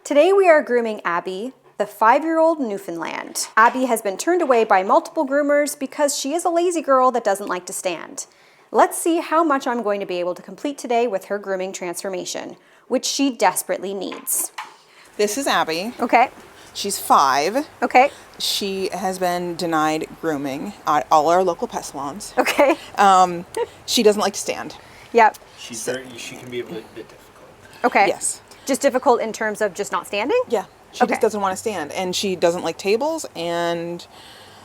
Today we are grooming Abby, the 5-year-old Newfoundland. Abby has been turned away by multiple groomers because she is a lazy girl that doesn't like to stand. Let's see how much I'm going to be able to complete today with her grooming transformation, which she desperately needs. This is Abby. Okay. She's 5. Okay. She has been denied grooming at all our local pet salons. Okay. She doesn't like to stand. Yep. She can be a bit difficult. Okay. Yes. Just difficult in terms of just not standing? Yeah. She Okay. just doesn't want to stand, and she doesn't like tables, and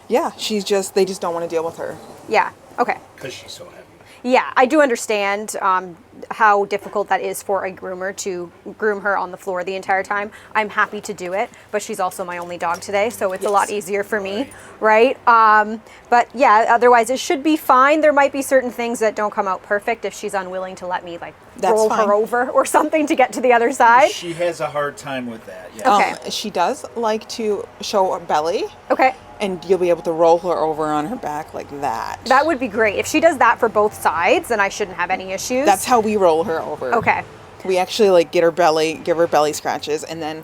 yeah, they just don't want to deal with her. Yeah. Okay. Because she's so heavy. Yeah, I do understand how difficult that is for a groomer to groom her on the floor the entire time. I'm happy to do it, but she's also my only dog today, so it's a lot easier for me, right? But yeah, otherwise it should be fine. There might be certain things that don't come out perfect if she's unwilling to let me roll her over or something to get to the other side. She has a hard time with that. Yeah. Okay. She does like to show her belly. Okay. And you'll be able to roll her over on her back like that. That would be great. If she does that for both sides, then I shouldn't have any issues. That's how we roll her over. Okay. We actually give her belly scratches, and then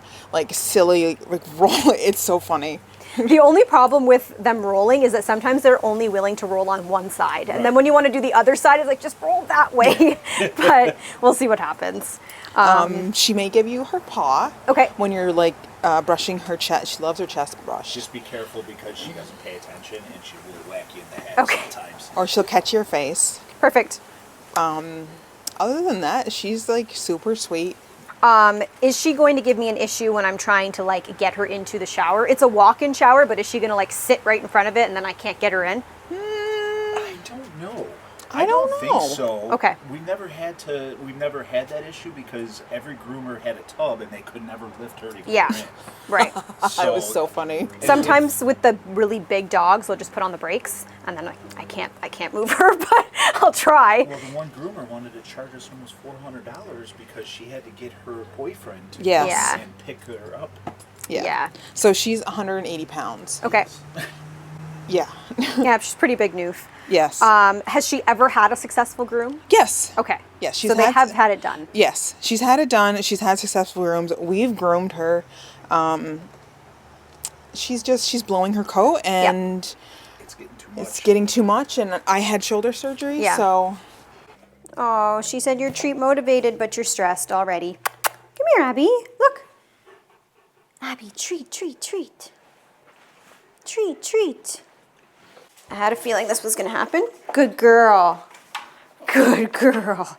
silly roll. It's so funny. The only problem with them rolling is that sometimes they're only willing to roll on one side. And then when you want to do the other side, it's like, just roll that way. But we'll see what happens. She may give you her paw. Okay. When you're brushing her chest. She loves her chest brush. Just be careful because she doesn't pay attention and she will whack you in the head sometimes. Or she'll catch your face. Perfect. Other than that, she's super sweet. Is she going to give me an issue when I'm trying to get her into the shower? It's a walk-in shower, but is she going to sit right in front of it and then I can't get her in? I don't know. I don't know. think so. Okay. We've never had that issue because every groomer had a tub and they could never lift her to get her in. Right. That was so funny. Sometimes with the really big dogs, they'll just put on the brakes and then I can't move her, but I'll try. Well, the one groomer wanted to charge us almost $400 because she had to get her boyfriend to Yes. Yeah. and pick her up. Yeah. So she's 180 pounds. Okay. Yeah. Yeah, she's pretty big noof. Yes. Has she ever had a successful groom? Yes. Okay. Yes. So they have had it done. Yes. She's had it done. She's had successful grooms. We've groomed her. She's blowing her coat, and It's getting too much. it's getting too much, and I had shoulder surgery, Yeah. so Oh, she said you're treat motivated, but you're stressed already. Come here, Abby. Look. Abby, treat, treat, treat. Treat, treat. I had a feeling this was going to happen. Good girl. Good girl.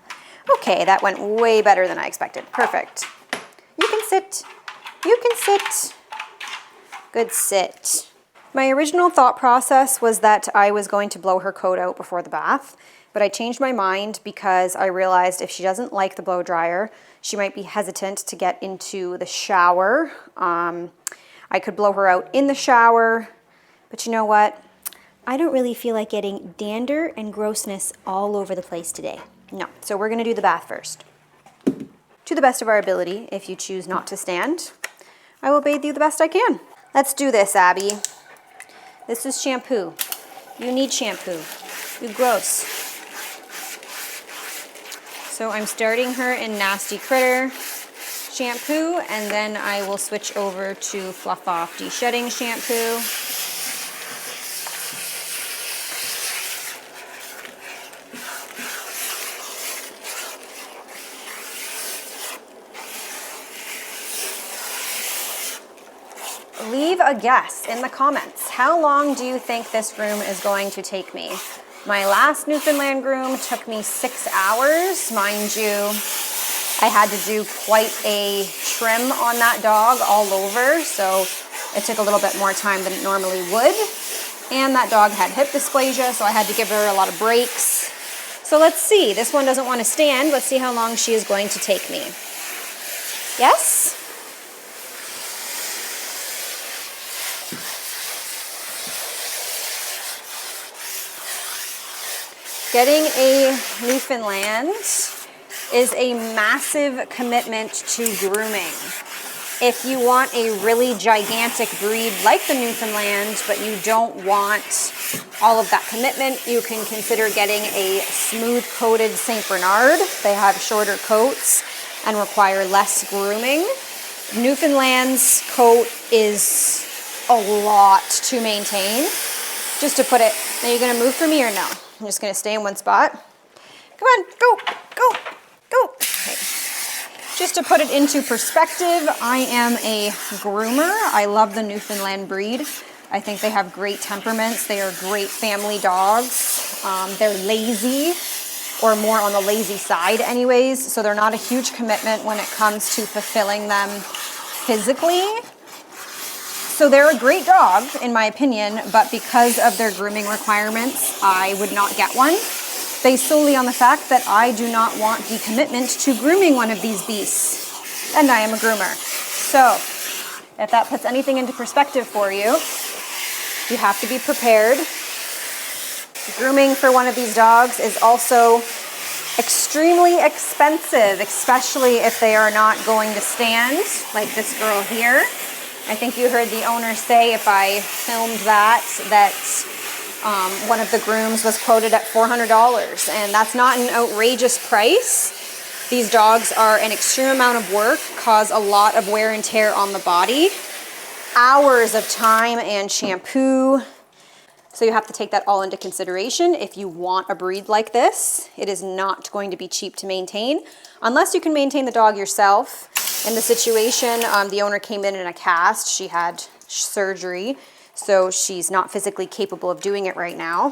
Okay, that went way better than I expected. Perfect. You can sit. You can sit. Good sit. My original thought process was that I was going to blow her coat out before the bath, but I changed my mind because I realized if she doesn't like the blow dryer, she might be hesitant to get into the shower. I could blow her out in the shower, but you know what? I don't really feel like getting dander and grossness all over the place today. No, so we're gonna do the bath first. To the best of our ability, if you choose not to stand, I will bathe you the best I can. Let's do this, Abby. This is shampoo. You need shampoo. You gross. So I'm starting her in Nasty Critter shampoo, and then I will switch over to FLUFF de-shedding shampoo. Leave a guess in the comments. How long do you think this groom is going to take me? My last Newfoundland groom took me 6 hours. Mind you, I had to do quite a trim on that dog all over, so it took a little bit more time than it normally would. And that dog had hip dysplasia, so I had to give her a lot of breaks. So let's see. This one doesn't want to stand. Let's see how long she is going to take me. Yes? Getting a Newfoundland is a massive commitment to grooming. If you want a really gigantic breed like the Newfoundland, but you don't want all of that commitment, you can consider getting a smooth-coated St. Bernard. They have shorter coats and require less grooming. Newfoundland's coat is a lot to maintain. Just to put it, are you gonna move for me or no? I'm just gonna stay in one spot. Come on, go, go, go. Okay. Just to put it into perspective, I am a groomer. I love the Newfoundland breed. I think they have great temperaments. They are great family dogs. They're lazy, or more on the lazy side anyways, so they're not a huge commitment when it comes to fulfilling them physically. So they're a great dog, in my opinion, but because of their grooming requirements, I would not get one, based solely on the fact that I do not want the commitment to grooming one of these beasts, and I am a groomer. So if that puts anything into perspective for you, you have to be prepared. Grooming for one of these dogs is also extremely expensive, especially if they are not going to stand, like this girl here. I think you heard the owner say, if I filmed that one of the grooms was quoted at $400, and that's not an outrageous price. These dogs are an extreme amount of work, cause a lot of wear and tear on the body, hours of time and shampoo. So you have to take that all into consideration. If you want a breed like this, it is not going to be cheap to maintain, unless you can maintain the dog yourself. In the situation, the owner came in a cast. She had surgery, so she's not physically capable of doing it right now.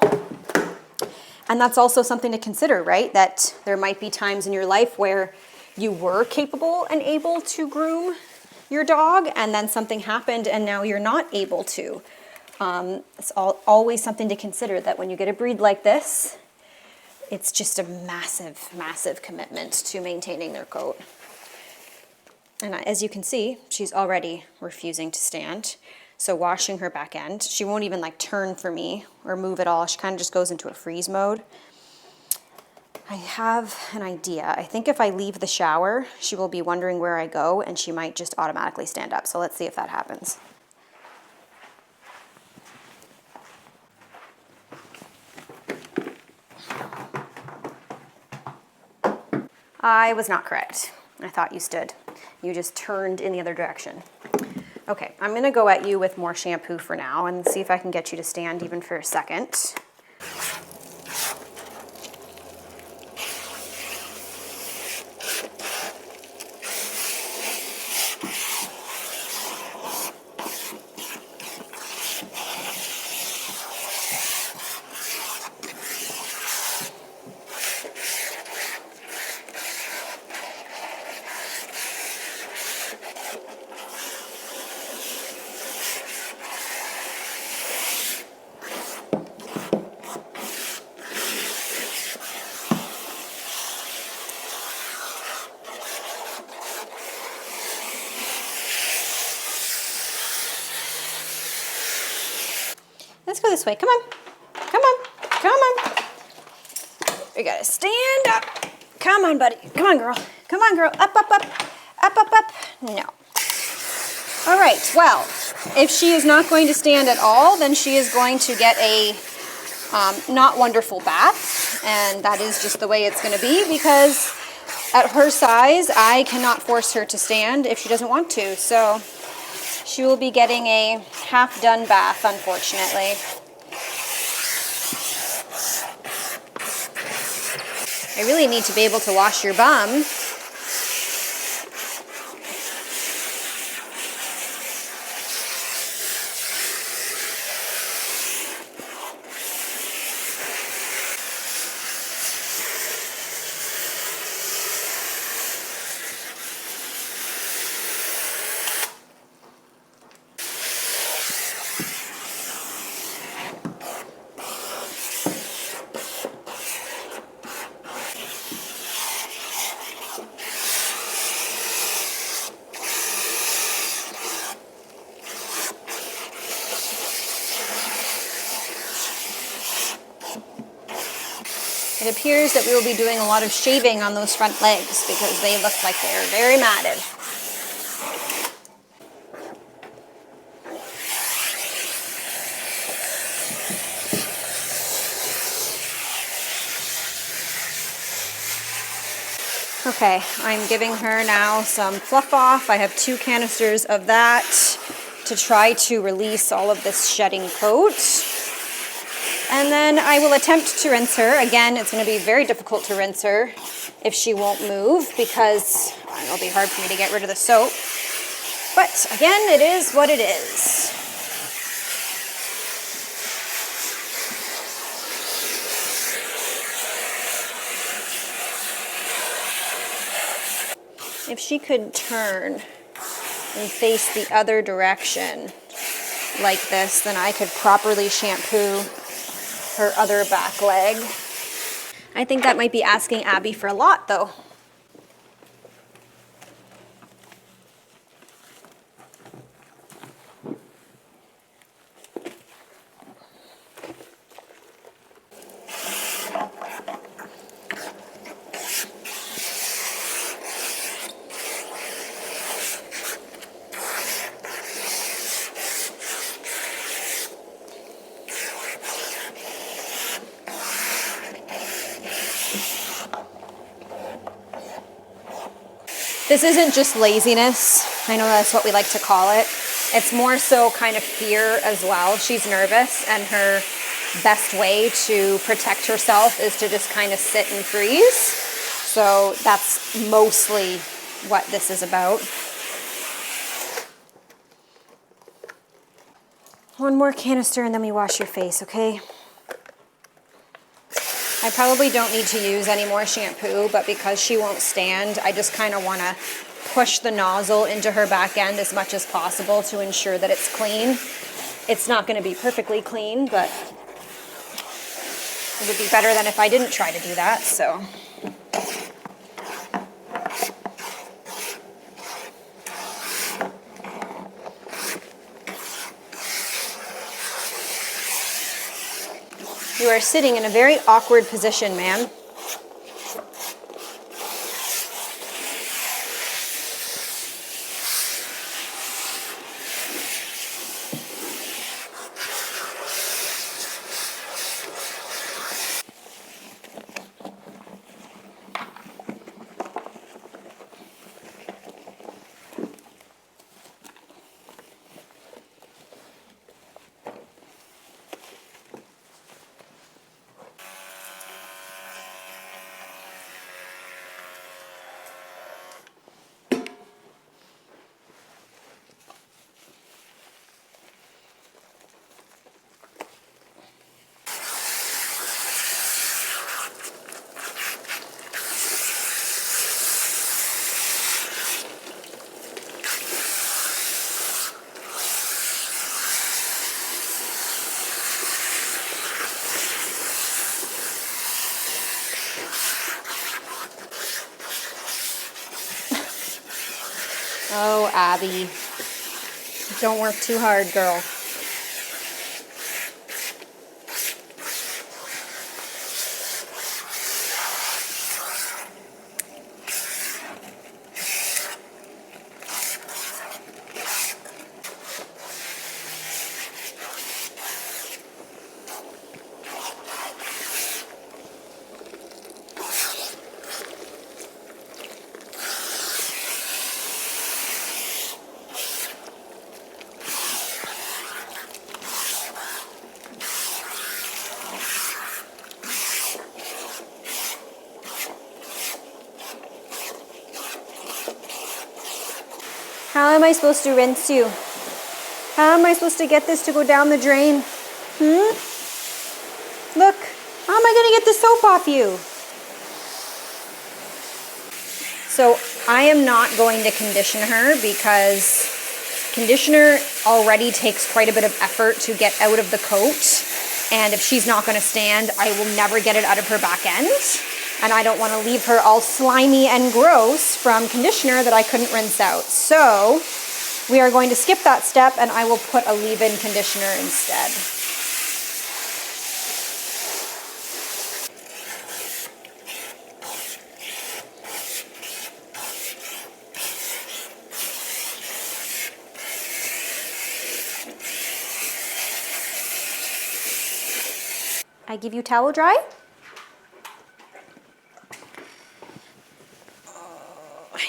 And that's also something to consider, right? That there might be times in your life where you were capable and able to groom your dog, and then something happened and now you're not able to. It's always something to consider, that when you get a breed like this, it's just a massive, massive commitment to maintaining their coat. And as you can see, she's already refusing to stand. So washing her back end, she won't even like turn for me or move at all. She kind of just goes into a freeze mode. I have an idea. I think if I leave the shower, she will be wondering where I go, and she might just automatically stand up. So let's see if that happens. I was not correct. I thought you stood. You just turned in the other direction. Okay, I'm gonna go at you with more shampoo for now and see if I can get you to stand even for a second. Let's go this way. Come on. Come on. Come on. We gotta stand up. Come on, buddy. Come on, girl. Come on, girl. Up, up, up. Up, up, up. No. All right. Well, if she is not going to stand at all, then she is going to get a not wonderful bath. And that is just the way it's going to be, because at her size, I cannot force her to stand if she doesn't want to. So she will be getting a half-done bath, unfortunately. I really need to be able to wash your bum. It appears that we will be doing a lot of shaving on those front legs because they look like they're very matted. Okay, I'm giving her now some fluff off. I have 2 canisters of that to try to release all of this shedding coat. And then I will attempt to rinse her. Again, it's going to be very difficult to rinse her if she won't move because it'll be hard for me to get rid of the soap. But again, it is what it is. If she could turn and face the other direction like this, then I could properly shampoo her other back leg. I think that might be asking Abby for a lot though. This isn't just laziness. I know that's what we like to call it. It's more so kind of fear as well. She's nervous and her best way to protect herself is to just kind of sit and freeze. So that's mostly what this is about. One more canister and then we wash your face, okay? I probably don't need to use any more shampoo, but because she won't stand, I just kind of want to push the nozzle into her back end as much as possible to ensure that it's clean. It's not going to be perfectly clean, but it would be better than if I didn't try to do that, so. You are sitting in a very awkward position, ma'am. Oh, Abby. Don't work too hard, girl. How am I supposed to rinse you? How am I supposed to get this to go down the drain? Look, how am I going to get the soap off you? So I am not going to condition her because conditioner already takes quite a bit of effort to get out of the coat. And if she's not going to stand, I will never get it out of her back end. And I don't want to leave her all slimy and gross from conditioner that I couldn't rinse out. So we are going to skip that step and I will put a leave-in conditioner instead. I give you towel dry?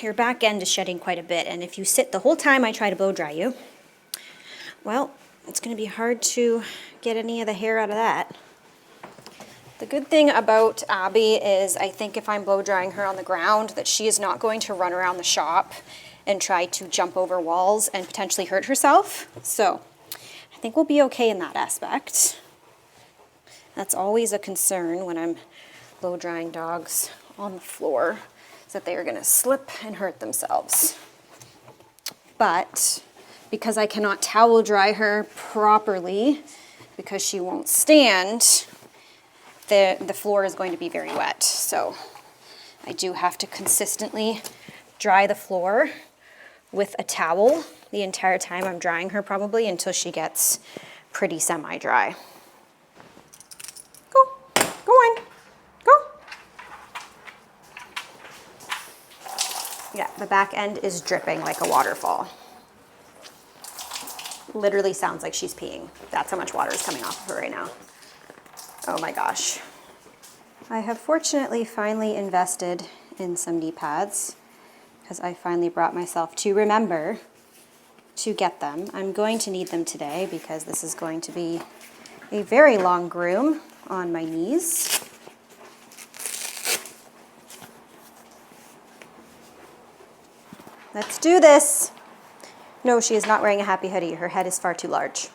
your back end is shedding quite a bit, and if you sit the whole time I try to blow dry you, well, it's going to be hard to get any of the hair out of that. The good thing about Abby is I think if I'm blow drying her on the ground that she is not going to run around the shop and try to jump over walls and potentially hurt herself. So I think we'll be okay in that aspect. That's always a concern when I'm blow drying dogs on the floor, is that they are going to slip and hurt themselves. But because I cannot towel dry her properly, because she won't stand, the floor is going to be very wet. So I do have to consistently dry the floor with a towel the entire time I'm drying her, probably until she gets pretty semi-dry. Go on, go. Yeah, the back end is dripping like a waterfall. Literally sounds like she's peeing. That's how much water is coming off of her right now. Oh my gosh. I have fortunately finally invested in some knee pads because I finally brought myself to remember to get them. I'm going to need them today because this is going to be a very long groom on my knees. Let's do this. No, she is not wearing a happy hoodie. Her head is far too large.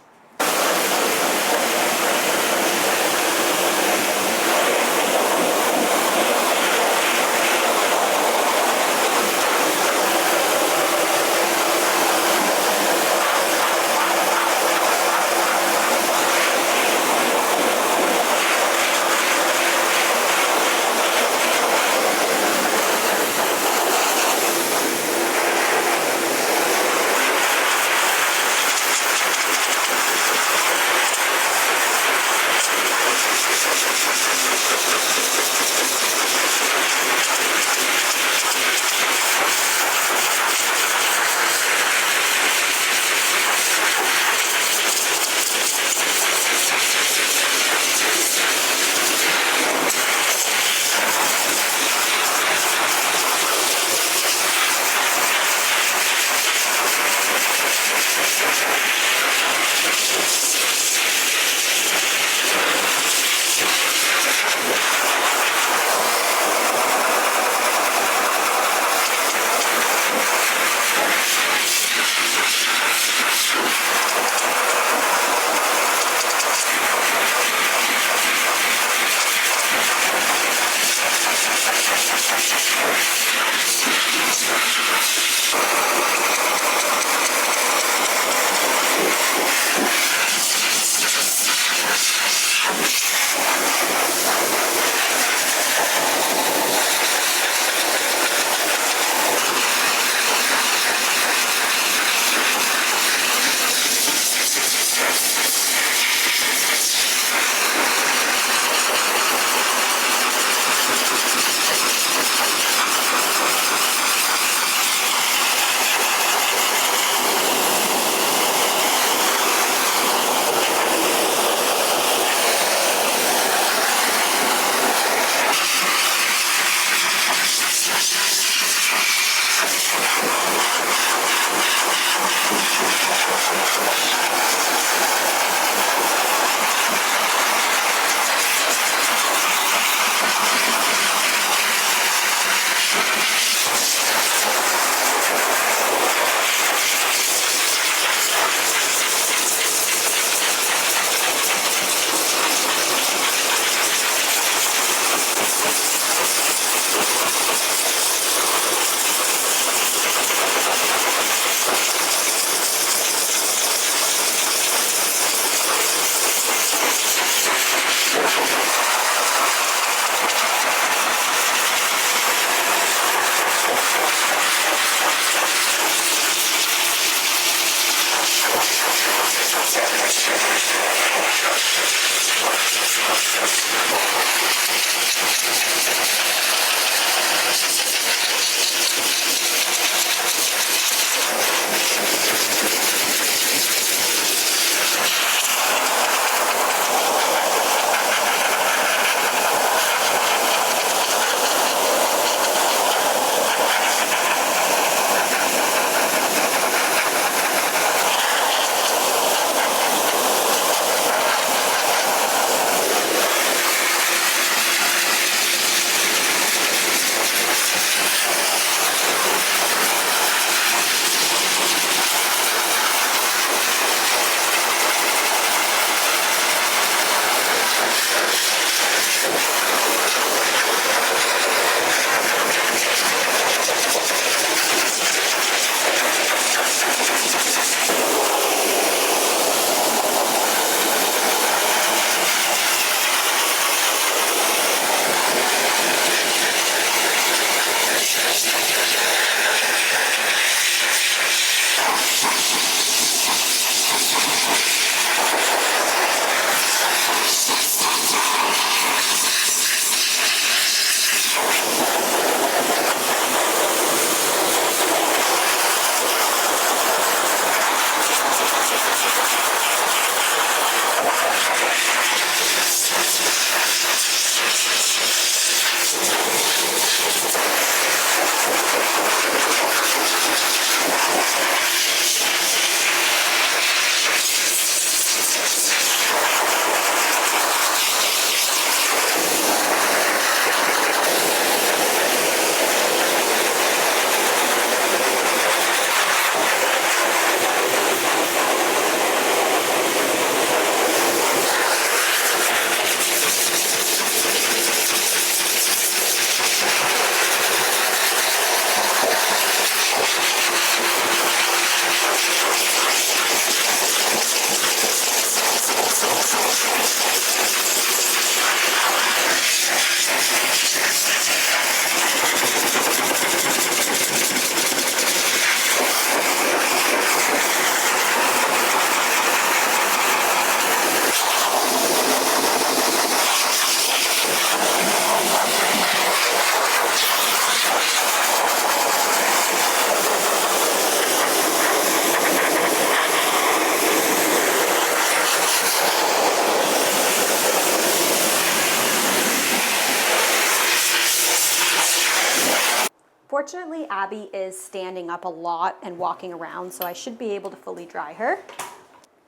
Abby is standing up a lot and walking around, so I should be able to fully dry her.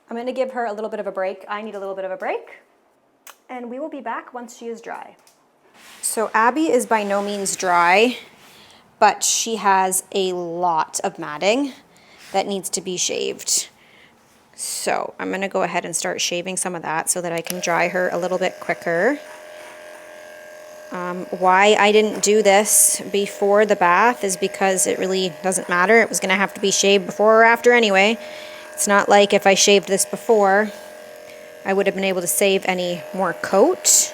I'm gonna give her a little bit of a break. I need a little bit of a break, and we will be back once she is dry. So Abby is by no means dry, but she has a lot of matting that needs to be shaved. So I'm gonna go ahead and start shaving some of that so that I can dry her a little bit quicker. Why I didn't do this before the bath is because it really doesn't matter. It was gonna have to be shaved before or after anyway. It's not like if I shaved this before, I would have been able to save any more coat.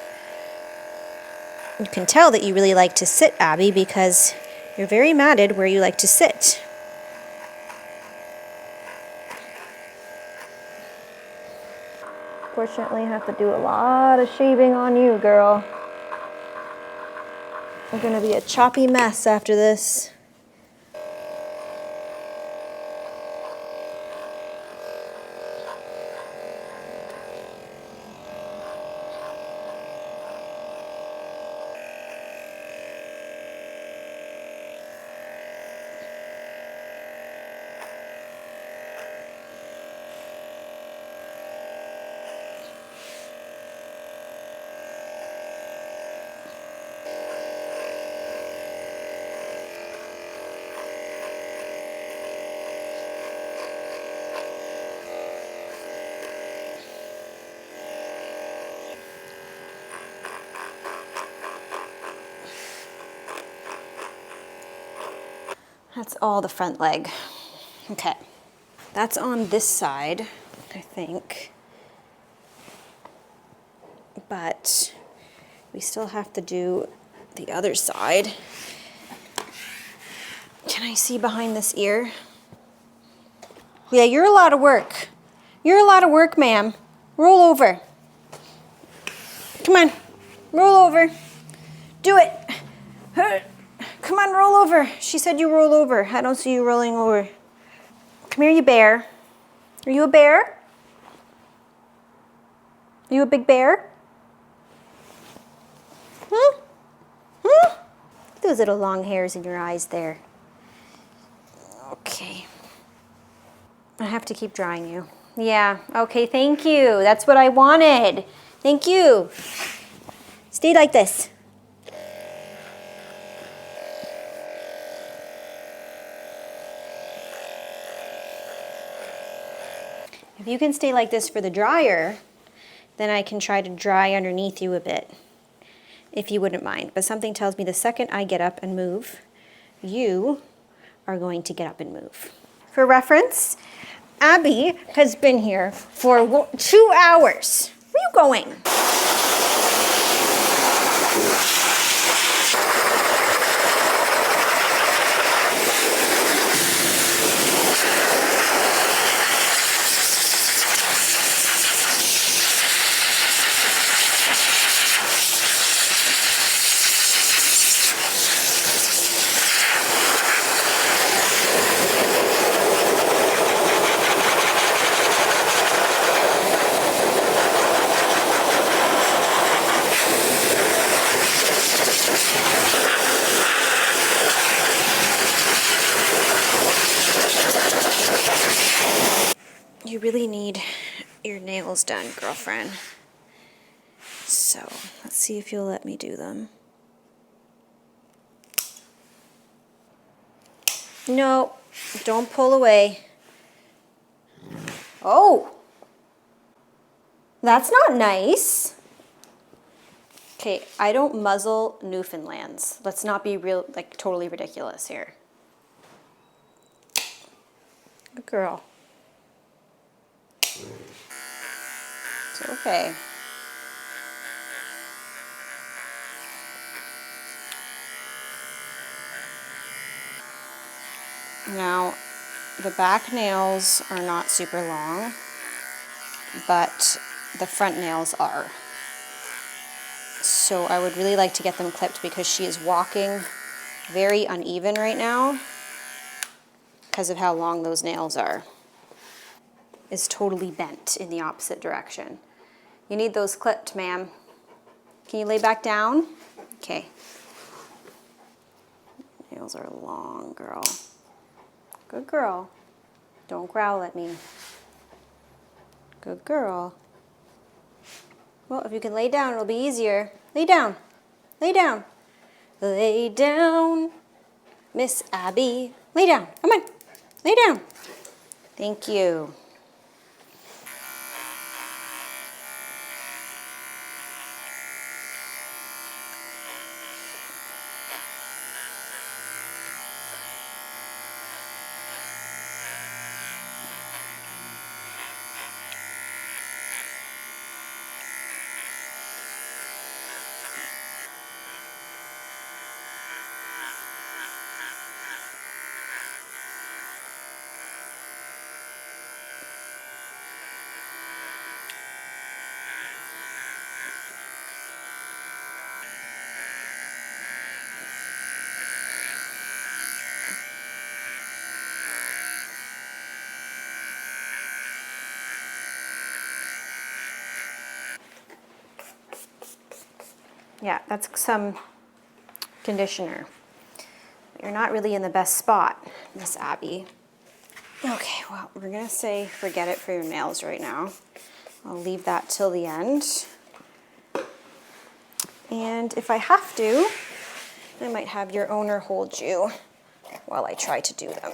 You can tell that you really like to sit, Abby, because you're very matted where you like to sit. Fortunately, I have to do a lot of shaving on you, girl. We're gonna be a choppy mess after this. That's all the front leg. Okay, that's on this side, I think. But we still have to do the other side. Can I see behind this ear? Yeah, you're a lot of work. You're a lot of work, ma'am. Roll over. Come on, roll over. Do it. Come on, roll over. She said you roll over. I don't see you rolling over. Come here, you bear. Are you a bear? Are you a big bear? Those little long hairs in your eyes there. Okay. I have to keep drying you. Yeah, okay, thank you. That's what I wanted. Thank you. Stay like this. If you can stay like this for the dryer, then I can try to dry underneath you a bit, if you wouldn't mind. But something tells me the second I get up and move, you are going to get up and move. For reference, Abby has been here for 2 hours. Where are you going? You really need your nails done, girlfriend. So, let's see if you'll let me do them. No, don't pull away. Oh! That's not nice. Okay, I don't muzzle Newfoundlands. Let's not be real, like, totally ridiculous here. Good girl. It's okay. Now, the back nails are not super long, but the front nails are. So I would really like to get them clipped because she is walking very uneven right now because of how long those nails are. Is totally bent in the opposite direction. You need those clipped, ma'am. Can you lay back down? Okay. nails are long, girl. Good girl. Don't growl at me. Good girl. Well, if you can lay down, it'll be easier. Lay down. Lay down. Lay down, Miss Abby. Lay down. Come on. Lay down. Thank you. Yeah, that's some conditioner. You're not really in the best spot, Miss Abby. Okay, well, we're gonna say forget it for your nails right now. I'll leave that till the end. And if I have to, I might have your owner hold you while I try to do them.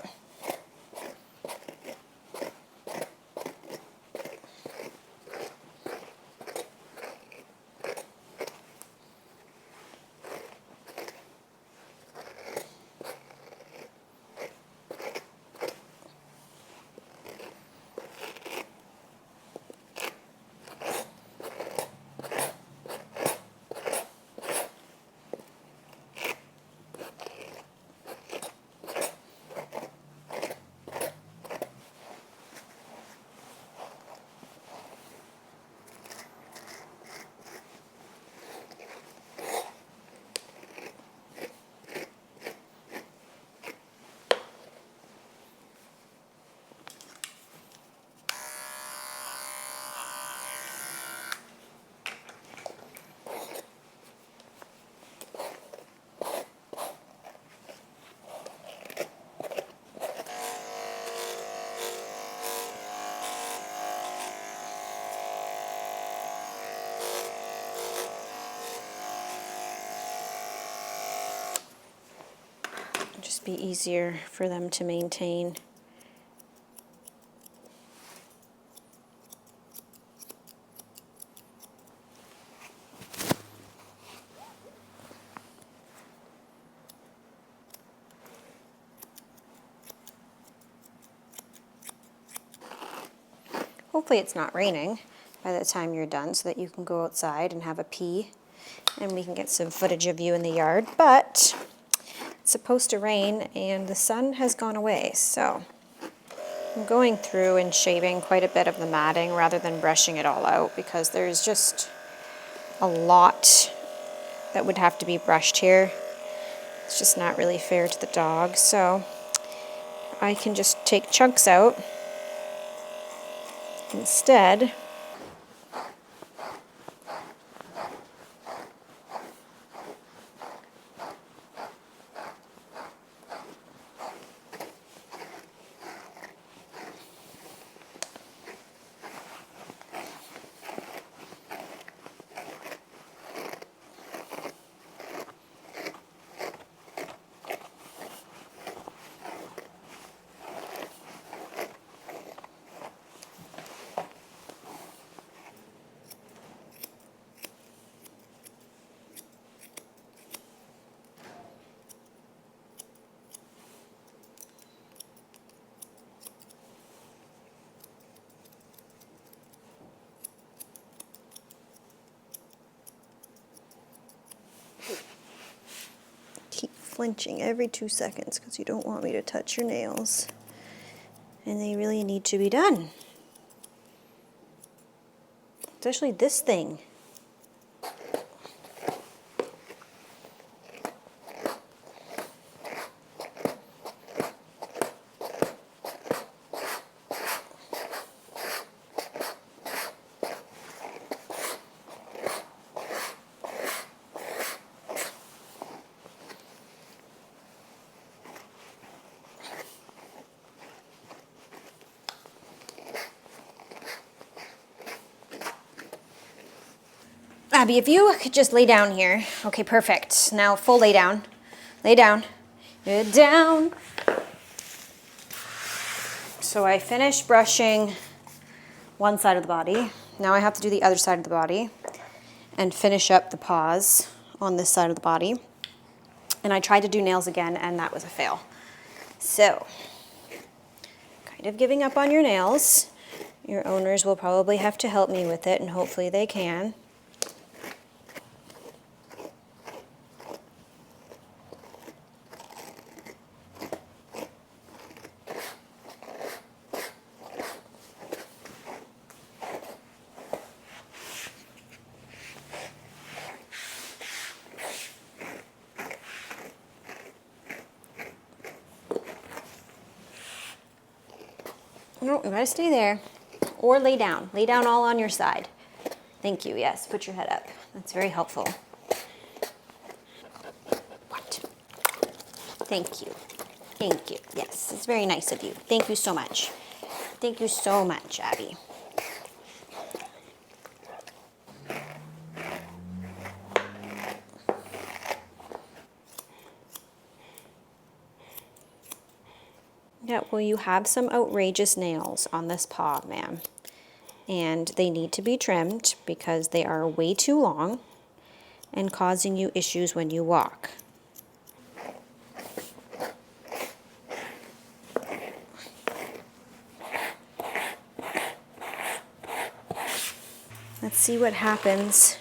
Just be easier for them to maintain. Hopefully it's not raining by the time you're done so that you can go outside and have a pee and we can get some footage of you in the yard. But it's supposed to rain and the sun has gone away, so I'm going through and shaving quite a bit of the matting rather than brushing it all out because there's just a lot that would have to be brushed here. It's just not really fair to the dog, so I can just take chunks out instead. Keep flinching every 2 seconds because you don't want me to touch your nails. And they really need to be done. Especially this thing. Abby, if you could just lay down here. Okay, perfect. Now full lay down. Lay down. Lay down. So I finished brushing one side of the body. Now I have to do the other side of the body and finish up the paws on this side of the body. And I tried to do nails again, and that was a fail. So, kind of giving up on your nails. Your owners will probably have to help me with it, and hopefully they can. No, you gotta stay there. Or lay down. Lay down all on your side. Thank you, yes. Put your head up. That's very helpful. What? Thank you. Thank you. Yes, it's very nice of you. Thank you so much. Thank you so much, Abby. Yeah, well, you have some outrageous nails on this paw, ma'am. And they need to be trimmed because they are way too long and causing you issues when you walk. Let's see what happens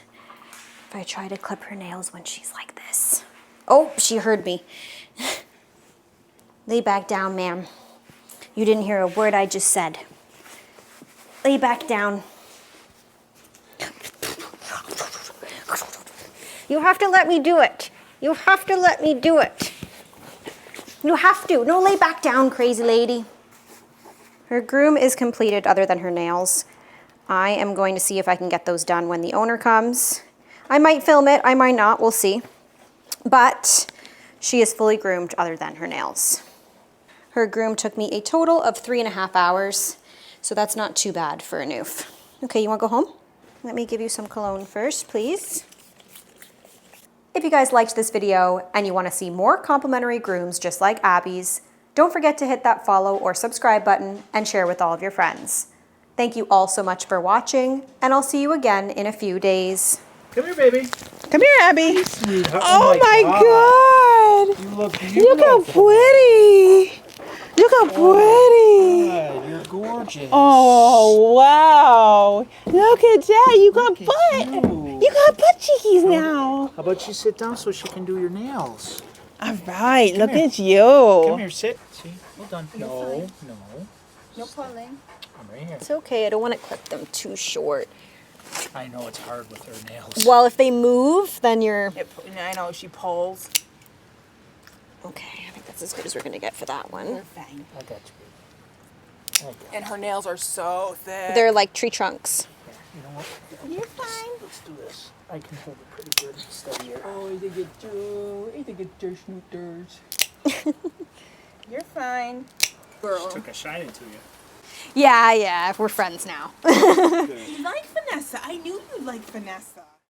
if I try to clip her nails when she's like this. Oh, she heard me. Lay back down, ma'am. You didn't hear a word I just said. Lay back down. You have to let me do it. You have to let me do it. You have to. No, lay back down, crazy lady. Her groom is completed other than her nails. I am going to see if I can get those done when the owner comes. I might film it, I might not, we'll see. But she is fully groomed other than her nails. Her groom took me a total of 3.5 hours, so that's not too bad for a noof. Okay, you wanna go home? Let me give you some cologne first, please. If you guys liked this video and you wanna see more complimentary grooms just like Abby's, don't forget to hit that follow or subscribe button and share with all of your friends. Thank you all so much for watching, and I'll see you again in a few days. Come here, baby. Come here, Abby. Sweetheart. Oh my God. You look beautiful. Look how pretty. Look how pretty. God, you're gorgeous. Oh, wow. Look at that. You got butt. You got butt cheekies now. How about you sit down so she can do your nails? All right. Look here. at you. Come here, sit. See? Well done. No. No pulling. I'm right here. It's okay, I don't wanna clip them too short. I know it's hard with her nails. Well, if they move, then you're... I know. She pulls. Okay, I think that's as good as we're gonna get for that one. Fine. I got you, baby. Okay. And her nails are so thick. They're like tree trunks. You know what? You're fine. Let's do this. I can hold it pretty good. Steady here. Oh, I think it's true. I think it's just snooters. You're fine. Girl. Took a shining to you. Yeah, we're friends now. You like Vanessa. I knew you liked Vanessa.